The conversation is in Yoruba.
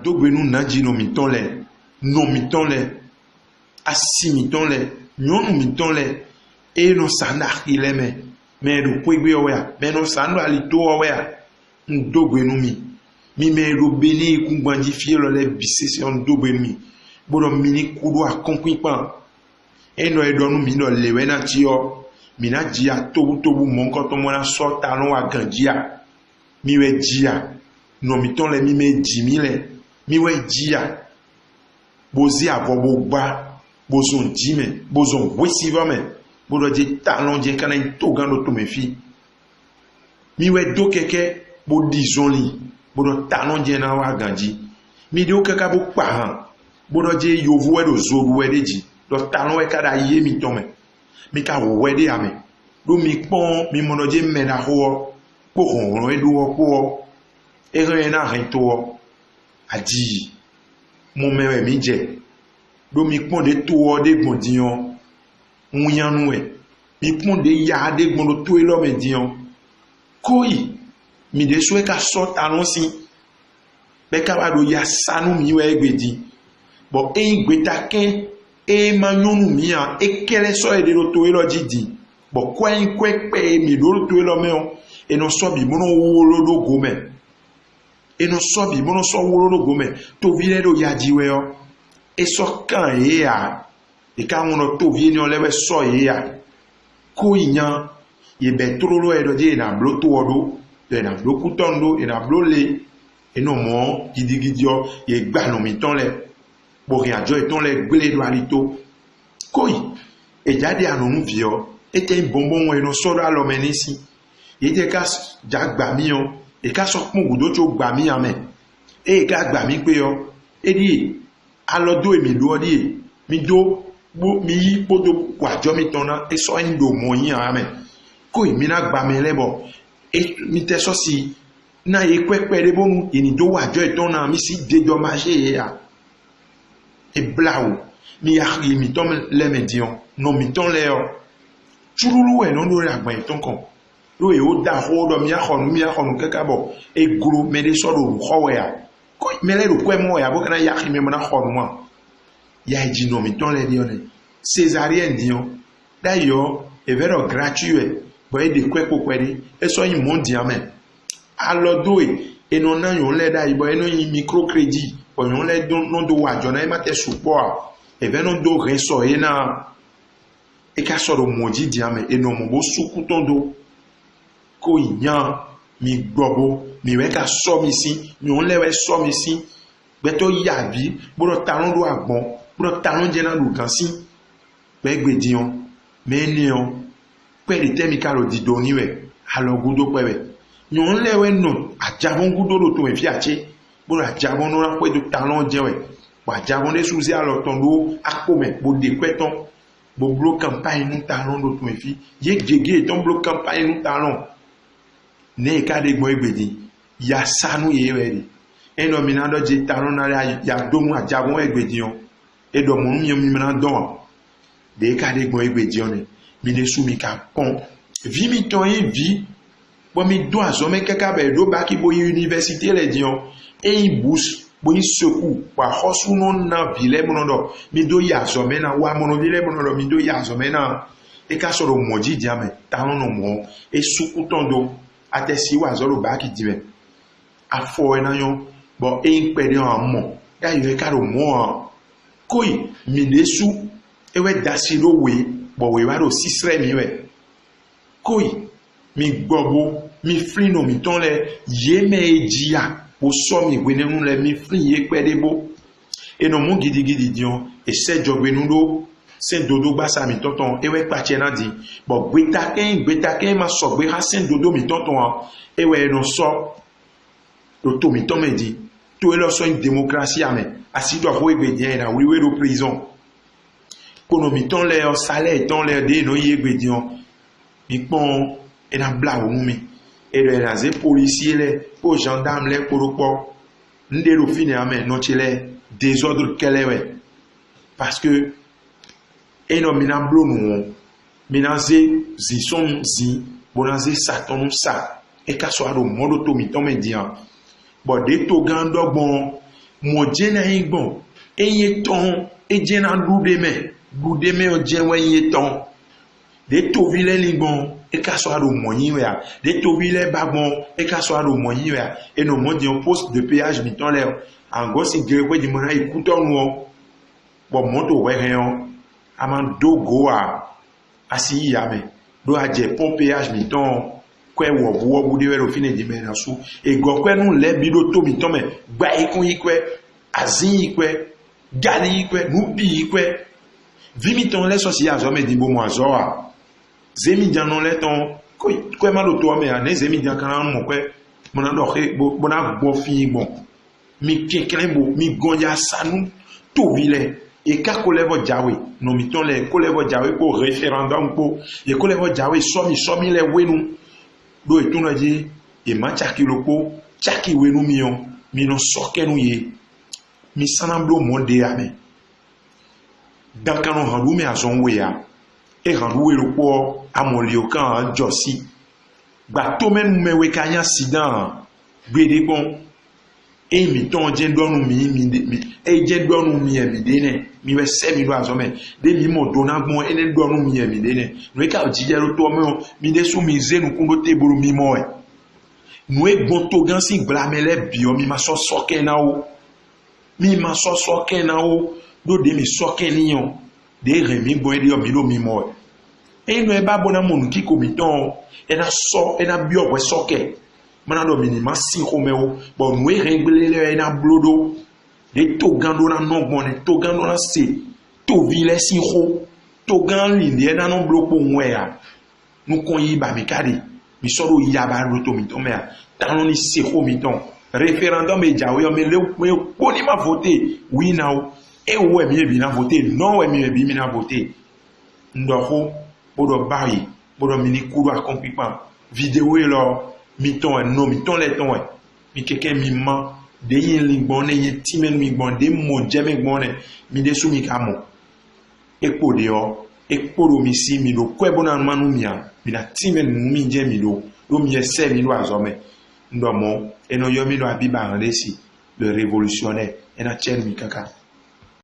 dogbe nu nadzi no mi tɔn lɛ no mi tɔn lɛ asi mi tɔn lɛ nyɔnu mi tɔn lɛ eye no sanda xi lɛ mɛ mɛ do kpegbe wɔya mɛ no sando ali to wɔya n dogbe nu mi mɛ do be ne iku gbadzi fie lɔ lɛ bisese n dogbe nu mi gbɔdɔ mi ni kudo akɔnkui kpan enɔ edɔ nu mi nɔ lewɛ na tsi yɔ mi na dzia tobutobu mɔ nkɔtɔ mɔ na sɔ ta no wa gan dzia mi wɛ dzia nɔmitɔ lɛ mi mɛ dzi mi lɛ mi wɛ dzia bozi avɔ bo gba bozɔn dzi mɛ bozɔn wesi vɔ mɛ bodɔ dze talɔn dze kana to gan do tome fi mi wɛ do kɛkɛ bo di zɔnli bodɔ talɔn dze na wa gan dzi mi de wo kɛkɛ bo kpa hã bodɔ dze yovo wɛ do zoru wɛ de dzi dɔ talɔn wɛ ka da ye mi tɔ mɛ mi ka wɔ wɛ de ame do mi kpɔn mi mɔdɔ dze mɛ da xɔ kpɔ hɔnrɔn edo wɔ kpɔ ehe na hɛn to wɔ adi mo mɛ wɛ mi dze do mi kpɔn de to wɔ de gbɔn diɲɔ ŋunyanu wɛ mi kpɔn de ya de gbɔn do to elɔ mɛ diɲɔ koyi mi de so ka sɔ talɔn si bɛ ka ba do ya sanu mi wɛ egbe di bɔn eyi gbeta kɛ e ma nyɔnu mia e kɛlɛ sɔ de do to elɔ didi bɔn kɔɛ kɔɛ kpɛ mi do to elɔ mɛ o enɔ sɔbi mɔnɔ wolo do gomɛ enɔ sɔbi mɔnɔ sɔ wolo do gomɛ tovi lɛ do yadzi wɛ yɔ esɔ kan ye ya eka ŋunɔ tovi ni ɔlɛ wɛ sɔ ye ya ko yi nya ye bɛ trolo yɛ dɔ dze yina blo to wɔ do yina blo kutɔn do yina blo le enɔ mɔ gidigidi yɔ ye gba nɔmitɔn lɛ bɔn yadzɔ etɔn lɛ gble do ali to ko yi edza de anɔnu vi yɔ ete bɔnbɔn wɔ enɔ sɔ do alɔmɛ nisi ye dze ka dza gba mi yɔ eka sɔ kpɔn gudo tso gba mi yame eye ka gba mi kpe yɔ edi alɔ do emi do ɔdi ye mi do mi yi kpoto wadzɔ mi tɔn na esɔ yin do mɔ yin yame ko yi mi na gba mi lɛ bɔ mi tɛ sɔ si na ye kpɛkpɛ de bonu yini do wadzɔ etɔn na mi si de dɔ ma se ye ya ebla o mi ya yi mi tɔn lɛ mɛ diɲɔ nɔ mi tɔn lɛ yɔ tsurulu wɛ n'o do le agbɛn etɔn kɔn do ye o da xɔ dɔ miaxɔnu kaka bɔ eglo mɛ de sɔ do xɔwɛ ya ko mɛ lɛ do kɔɛ mɔ ya bo kana yaxi mɛ mɔna xɔnu ma ya yi dzi nɔmitɔn lɛ diɔ nɛ césarienne diɔ da yɔ evɛ dɔ gratuit wɛ bɔn e de kɔɛ kpokpɛ de esɔ yi mɔ diã mɛ alɔ do ye enɔ na yɔ lɛ da yi bɔn enɔ yi microcrédit bɔn yɔ lɛ no do wa jɔ na e ma tɛ supɔ evɛ no do rɛ sɔ ye na e ka sɔ do mɔ dzi diã mɛ enɔ mɔ bo sukutɔn do ko yi nya mi gbɔbo mi wɛ ka sɔ mi si nyɔnu lɛ wɛ sɔ mi si gbɛtɔ yavi gbɔdɔ talɔn do agbɔn gbɔdɔ talɔn dze na do gan si gbɛ gbe diɔ mɛ eniɔ kpɛ de tɛ mi ka lo dido ni wɛ alɔ gudo kpɛ wɛ nyɔnu lɛ wɛ nɔ adzabɔn gudo do to mɛ fi atse gbɔdɔ adzabɔn do la kpɛ do talɔn dze wɛ bɔn adzabɔn de suzi alɔ tɔn do akpo mɛ bo de kpɛ tɔn bo blo campagne nu talɔn do to mɛ fi ye gege tɔn blo campagne nu talɔn ne ka de gbɔn egbedi ya sanu ye wɛ de enɔ mina dɔ dze talɔn na ya domu adzabɔn egbedi yɔ edɔ mɔnu mi mina dɔn de ka de gbɔn egbedi yɔ ne mi de su mi ka pɔn vi mi tɔn ye vi bɔn mi dɔn azɔmɛ kɛkɛ bɛ do baki bo yi université lɛ di yɔ eyi bus bo yi seku wa xɔsu nɔ na vi lɛ mɔnɔ dɔ mi do yi azɔmɛ na wa mɔnɔ vi lɛ mɔnɔ dɔ mi do yi azɔmɛ na e ka sɔrɔ mɔdzi di ame talɔn nɔ mɔ esukutɔn do ate si wa zɔrɔ baaki di mɛ afɔ ena yɔ bɔn eyi kpɛ de hã mɔ ya yi ka do mɔ koyi mi de su ewɛ dasi do we bɔn we wa do sisrɛ mi wɛ koyi mi gbɔbo mi fli no mi tɔn lɛ ye mɛ edzia o sɔ mi gbenenu lɛ mi fli ye kpɛ de bo enɔ mu gidigidi diɔ esɛ dzɔgbenu do sɛn dodo gbasa mi tɔntɔn ewɛ kpatsɛ na di bɔn gbeta kɛn ma sɔgbe ha sɛn dodo mi tɔntɔn ewɛ enɔ sɔ do to mi tɔn mɛ di to elɔ sɔ in démocratie amɛ asi do afɔ egbe diɛ na wíwé do prison kono mi tɔn lɛ salɛ tɔn lɛ de enɔ yi egbe diɔ mi kpɔn ena bla wo nu mi eɖo ena ze policier lɛ kpo gendarme lɛ kpo do kpɔ nu de do fi ne amɛ nɔtsi lɛ désordre kɛlɛ wɛ parce que enɔ mina blo nu wɔn mina ze zi sɔn zi bona ze satɔn nu sa eka sɔ alo mɔ do to mi tɔn mɛ diya bɔn de to gan dɔ gbɔn mo jena igbon eye ton e jena dude me o jewe eye ton de to vile ligbon e ka so aro moyin we a de to vile bagbon e ka so aro moyin we a e no mo di un poste de péage mi ton le en go si gre we di mo na ikuton wo bo moto we hen aman do go a asi ya me do a je pon péage mi ton kwe wo bu de we ro fine di me na su e go kwe nu le bi do to mi ton me gba ikun yi kwe azin yi kwe gani yi kwe nu bi yi kwe vi mi ton le so si azo me di bo mo azo a zemi dianon le ton kwe ma do to me a ne zemi dian kan mo kwe mo na do ke bo na gbo fi bon mi kekele bo mi gonya sanu to vile e ka kolevo jawe no mi ton le kolevo jawe ko référendum ko e kolevo jawe somi le wenu do e tuna ji e ma chaki loko chaki wenu mi no sokenu ye mi sanamblo monde ame dan kanu handu me azon we ya e handu we loko amoli o kan josi gba to menu me we kanya sidan gbede bon e mi ton je donu mi e je donu mi e mi de ne mi we se mi do azome de mi mo dona gbon e ne donu mi e mi de ne no e ka jijero to me mi de su mi zenu kundo teburu mi mo e no e gbon to gan si glamele bi o mi ma so soke na o do de mi soke ni yon de re mi gbon e de o mi do mi mo e no e ba bona mo ki ko mi ton e na bi o we soke mana do minima si romeo bon we renglele na blodo de to gando na no gbon to gando na se to vile si ro to gan linde na no blopo nwe a nu kon yi ba mi kade mi soro ya ba ro to mi ton me a tan ni se ro mi ton référendum e jawe o me le ko ni ma voter oui now e wo mi e bi na voter non we mi e bi mi na voter ndo ho bodo bari bodo mi ni kudo accompli pa vidéo e lo mi ton no mi ton le ton mi keke mi man de yin ligbon ne yin timen mi gbon de mo jeme gbon ne mi de su mi kamo ekpo de o ekpo do mi si mi do kwe bona manu mi a mi na timen mi je mi do mi ese mi do azome ndo mo eno yo mi do abiba resi le révolutionnaire ena chen mi kaka